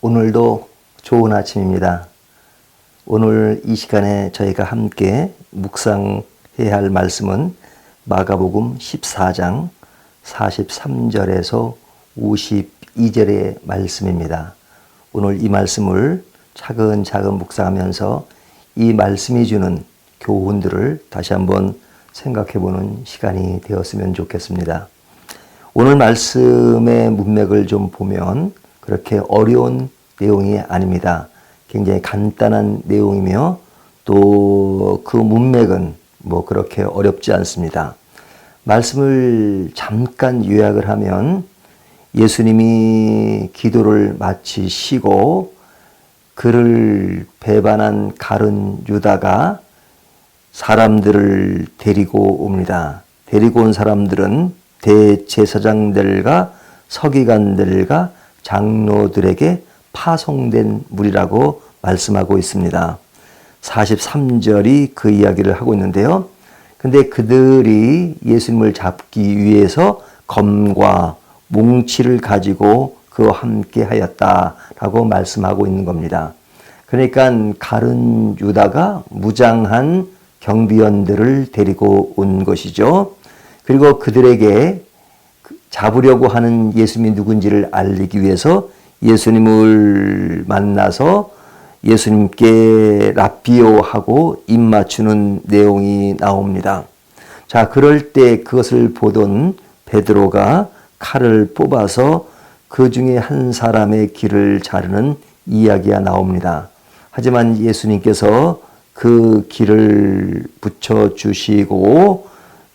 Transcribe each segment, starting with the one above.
오늘도 좋은 아침입니다. 오늘 이 시간에 저희가 함께 묵상해야 할 말씀은 마가복음 14장 43절에서 52절의 말씀입니다. 오늘 이 말씀을 차근차근 묵상하면서 이 말씀이 주는 교훈들을 다시 한번 생각해보는 시간이 되었으면 좋겠습니다. 오늘 말씀의 문맥을 좀 보면 그렇게 어려운 내용이 아닙니다. 굉장히 간단한 내용이며 또 그 문맥은 그렇게 어렵지 않습니다. 말씀을 잠깐 요약을 하면 예수님이 기도를 마치시고 그를 배반한 가룟 유다가 사람들을 데리고 옵니다. 데리고 온 사람들은 대제사장들과 서기관들과 장로들에게 파송된 무리라고 말씀하고 있습니다. 43절이 그 이야기를 하고 있는데요. 근데 그들이 예수님을 잡기 위해서 검과 뭉치를 가지고 그와 함께 하였다라고 말씀하고 있는 겁니다. 그러니까 가룟 유다가 무장한 경비원들을 데리고 온 것이죠. 그리고 그들에게 잡으려고 하는 예수님이 누군지를 알리기 위해서 예수님을 만나서 예수님께 랍비오하고 입 맞추는 내용이 나옵니다. 자, 그럴 때 그것을 보던 베드로가 칼을 뽑아서 그 중에 한 사람의 귀를 자르는 이야기가 나옵니다. 하지만 예수님께서 그 귀를 붙여주시고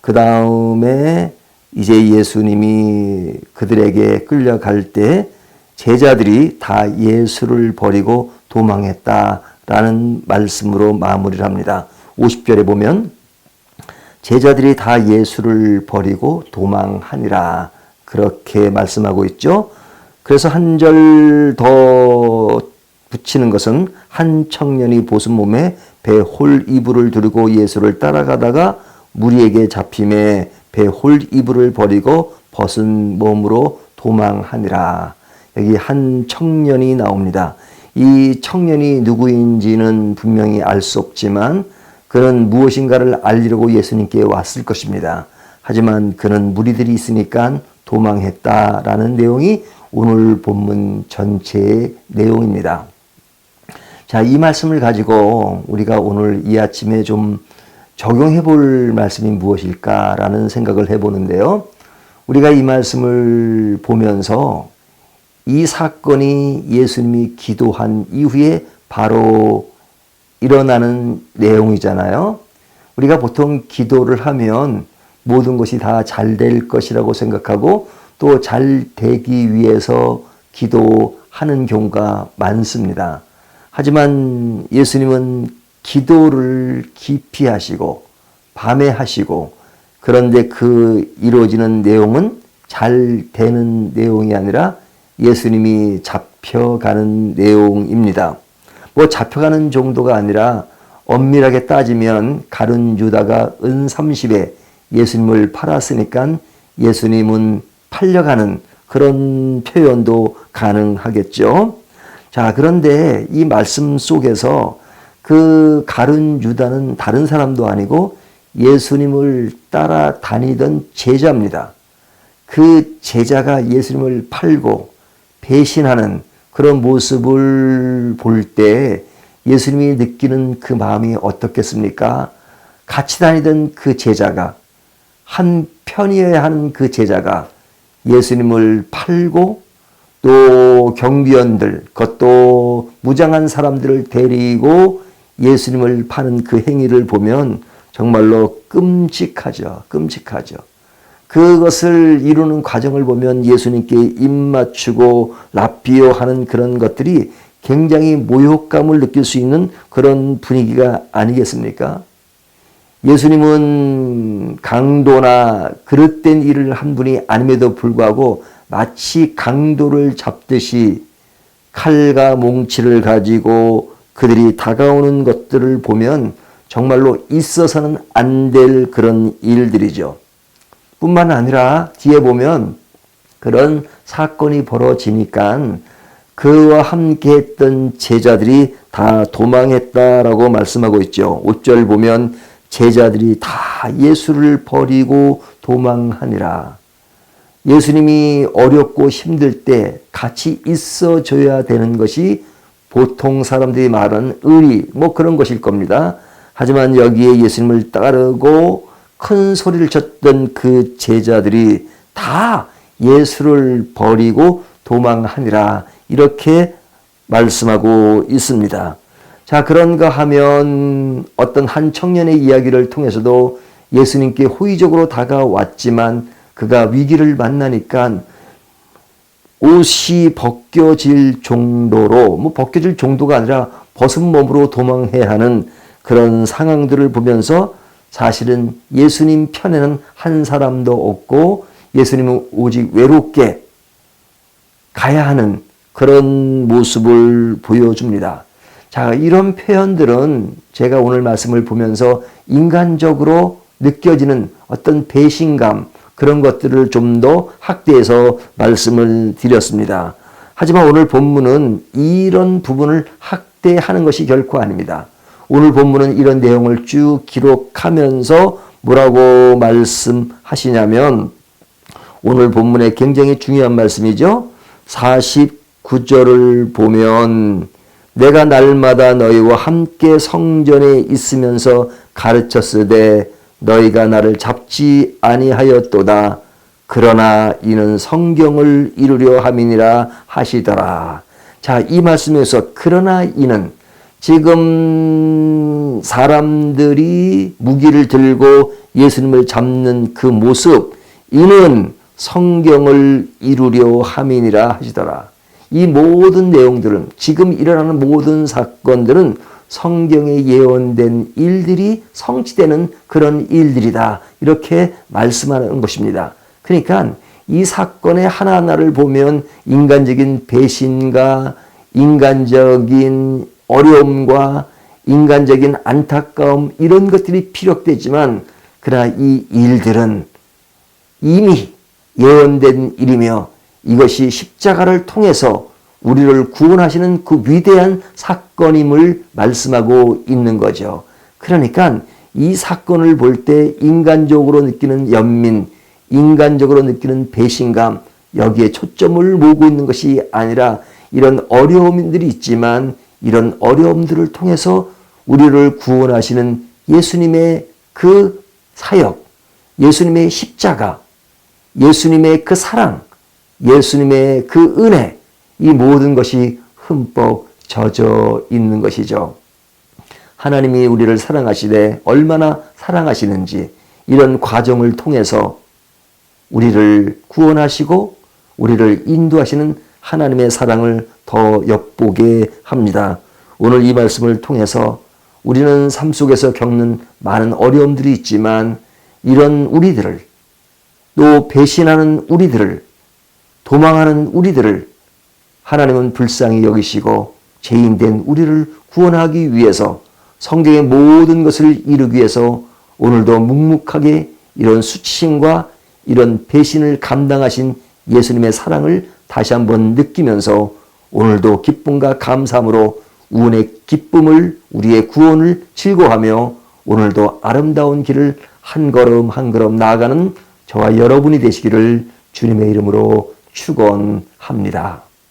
그 다음에 이제 예수님이 그들에게 끌려갈 때 제자들이 다 예수를 버리고 도망했다라는 말씀으로 마무리를 합니다. 50절에 보면 제자들이 다 예수를 버리고 도망하니라 그렇게 말씀하고 있죠. 그래서 한 절 더 붙이는 것은 한 청년이 보순 몸에 배홀 이불을 두르고 예수를 따라가다가 무리에게 잡힘에 배홀 이불을 버리고 벗은 몸으로 도망하니라. 여기 한 청년이 나옵니다. 이 청년이 누구인지는 분명히 알 수 없지만 그는 무엇인가를 알리려고 예수님께 왔을 것입니다. 하지만 그는 무리들이 있으니까 도망했다라는 내용이 오늘 본문 전체의 내용입니다. 자, 이 말씀을 가지고 우리가 오늘 이 아침에 좀 적용해 볼 말씀이 무엇일까라는 생각을 해보는데요. 우리가 이 말씀을 보면서 이 사건이 예수님이 기도한 이후에 바로 일어나는 내용이잖아요. 우리가 보통 기도를 하면 모든 것이 다 잘 될 것이라고 생각하고 또 잘 되기 위해서 기도하는 경우가 많습니다. 하지만 예수님은 기도를 깊이 하시고 밤에 하시고 그런데 그 이루어지는 내용은 잘 되는 내용이 아니라 예수님이 잡혀가는 내용입니다. 잡혀가는 정도가 아니라 엄밀하게 따지면 가룟 유다가 은 30에 예수님을 팔았으니까 예수님은 팔려가는 그런 표현도 가능하겠죠. 자, 그런데 이 말씀 속에서 그 가룟 유다는 다른 사람도 아니고 예수님을 따라다니던 제자입니다. 그 제자가 예수님을 팔고 배신하는 그런 모습을 볼 때 예수님이 느끼는 그 마음이 어떻겠습니까? 같이 다니던 그 제자가 한 편이어야 하는 그 제자가 예수님을 팔고 또 경비원들, 그것도 무장한 사람들을 데리고 예수님을 파는 그 행위를 보면 정말로 끔찍하죠. 끔찍하죠. 그것을 이루는 과정을 보면 예수님께 입 맞추고 랍비오 하는 그런 것들이 굉장히 모욕감을 느낄 수 있는 그런 분위기가 아니겠습니까? 예수님은 강도나 그릇된 일을 한 분이 아님에도 불구하고 마치 강도를 잡듯이 칼과 몽치를 가지고 그들이 다가오는 것들을 보면 정말로 있어서는 안 될 그런 일들이죠. 뿐만 아니라 뒤에 보면 그런 사건이 벌어지니까 그와 함께 했던 제자들이 다 도망했다라고 말씀하고 있죠. 5절 보면 제자들이 다 예수를 버리고 도망하니라. 예수님이 어렵고 힘들 때 같이 있어줘야 되는 것이 보통 사람들이 말하는 의리, 뭐 그런 것일 겁니다. 하지만 여기에 예수님을 따르고 큰 소리를 쳤던 그 제자들이 다 예수를 버리고 도망하니라. 이렇게 말씀하고 있습니다. 자, 그런가 하면 어떤 한 청년의 이야기를 통해서도 예수님께 호의적으로 다가왔지만 그가 위기를 만나니까 옷이 벗겨질 정도로, 뭐 벗겨질 정도가 아니라 벗은 몸으로 도망해야 하는 그런 상황들을 보면서 사실은 예수님 편에는 한 사람도 없고 예수님은 오직 외롭게 가야 하는 그런 모습을 보여줍니다. 자, 이런 표현들은 제가 오늘 말씀을 보면서 인간적으로 느껴지는 어떤 배신감, 그런 것들을 좀 더 확대해서 말씀을 드렸습니다. 하지만 오늘 본문은 이런 부분을 확대하는 것이 결코 아닙니다. 오늘 본문은 이런 내용을 쭉 기록하면서 뭐라고 말씀하시냐면 오늘 본문에 굉장히 중요한 말씀이죠. 49절을 보면 내가 날마다 너희와 함께 성전에 있으면서 가르쳤으되 너희가 나를 잡지 아니하였도다. 그러나 이는 성경을 이루려 함이니라 하시더라. 자, 이 말씀에서 그러나 이는 지금 사람들이 무기를 들고 예수님을 잡는 그 모습, 이는 성경을 이루려 함이니라 하시더라. 이 모든 내용들은, 지금 일어나는 모든 사건들은 성경에 예언된 일들이 성취되는 그런 일들이다. 이렇게 말씀하는 것입니다. 그러니까 이 사건의 하나하나를 보면 인간적인 배신과 인간적인 어려움과 인간적인 안타까움, 이런 것들이 피력되지만 그러나 이 일들은 이미 예언된 일이며 이것이 십자가를 통해서 우리를 구원하시는 그 위대한 사건임을 말씀하고 있는 거죠. 그러니까 이 사건을 볼 때 인간적으로 느끼는 연민, 인간적으로 느끼는 배신감, 여기에 초점을 모으고 있는 것이 아니라 이런 어려움들이 있지만 이런 어려움들을 통해서 우리를 구원하시는 예수님의 그 사역, 예수님의 십자가, 예수님의 그 사랑, 예수님의 그 은혜, 이 모든 것이 흠뻑 젖어 있는 것이죠. 하나님이 우리를 사랑하시되 얼마나 사랑하시는지 이런 과정을 통해서 우리를 구원하시고 우리를 인도하시는 하나님의 사랑을 더 엿보게 합니다. 오늘 이 말씀을 통해서 우리는 삶 속에서 겪는 많은 어려움들이 있지만 이런 우리들을, 또 배신하는 우리들을, 도망하는 우리들을 하나님은 불쌍히 여기시고 죄인된 우리를 구원하기 위해서 성경의 모든 것을 이루기 위해서 오늘도 묵묵하게 이런 수치심과 이런 배신을 감당하신 예수님의 사랑을 다시 한번 느끼면서 오늘도 기쁨과 감사함으로 우은의 기쁨을, 우리의 구원을 즐거워하며 오늘도 아름다운 길을 한 걸음 한 걸음 나아가는 저와 여러분이 되시기를 주님의 이름으로 축원합니다.